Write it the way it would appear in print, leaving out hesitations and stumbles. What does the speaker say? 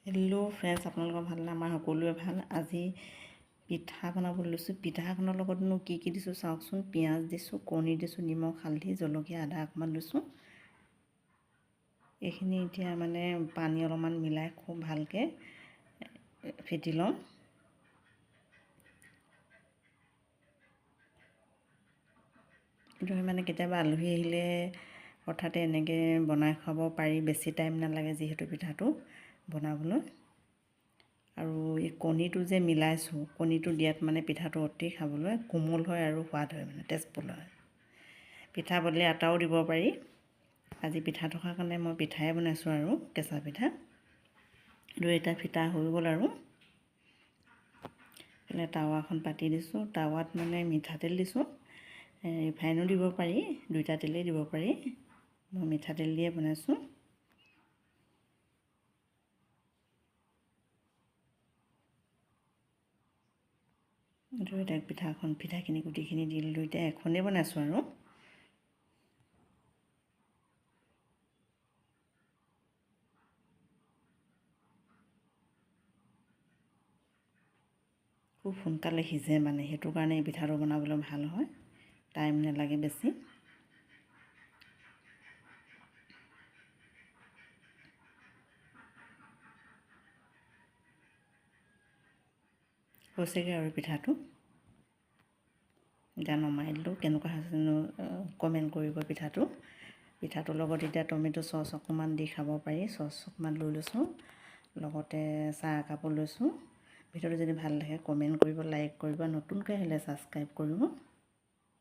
Hello' friends, আপোনালোকৰ ভালনে? আমাৰ সকলোৰে ভাল। আজি পিঠা বনাবলৈ লৈছোঁ। পিঠাখনৰ লগতনো কি দিছোঁ চাওকচোন। পিঁয়াজ দিছোঁ, কণী দিছোঁ, নিমখ, হালধি, জলকীয়া, আদা অকণমান লৈছোঁ। এইখিনি এতিয়া মানে পানী অলপমান মিলাই খুব ভালকৈ ফেটি লওঁ। এইটো মানে কেতিয়াবা আলহী আহিলে হঠাতে এনেকৈ বনাই খাব পাৰি। বেছি টাইম নালাগে যিহেতু পিঠাটো বনাবলৈ। আৰু এই কণীটো যে মিলাইছোঁ, কণীটো দিয়াত মানে পিঠাটো অতি খাবলৈ কোমল হয় আৰু সোৱাদ হয়, মানে টেষ্টফুল হয়। পিঠা বদলি আটাও দিব পাৰি। আজি পিঠা থকাৰ কাৰণে মই পিঠাই বনাইছোঁ আৰু কেঁচা পিঠা। দুইটা ফিটা হৈ গ'ল আৰু টাৱাখন পাতি দিছোঁ। টাৱাত মানে মিঠাতেল দিছোঁ, ৰিফাইনো দিব পাৰি, দুইটা তেলেই দিব পাৰি। মই মিঠাতেল দিয়ে বনাইছোঁ। দুইটা পিঠাখিনি গুটিখিনি দি দিলোঁ। এতিয়া এখনেই বনাইছোঁ আৰু খুব সোনকালে সিজে, মানে সেইটো কাৰণে এই পিঠাটো বনাবলৈ ভাল হয়, টাইম নালাগে বেছি। হৈছেগৈ আৰু পিঠাটো। এতিয়া নমাই দিলোঁ। কেনেকুৱা হৈছেনো কমেণ্ট কৰিব। পিঠাটোৰ লগত এতিয়া টমেটো চচ অকণমান দি খাব পাৰি। চচ অকণমান লৈ লৈছোঁ, লগতে চাহ একাপো লৈছোঁ। ভিডিঅ'টো যদি ভাল লাগে কমেণ্ট কৰিব, লাইক কৰিব, নতুনকৈ আহিলে ছাবস্ক্ৰাইব কৰিব।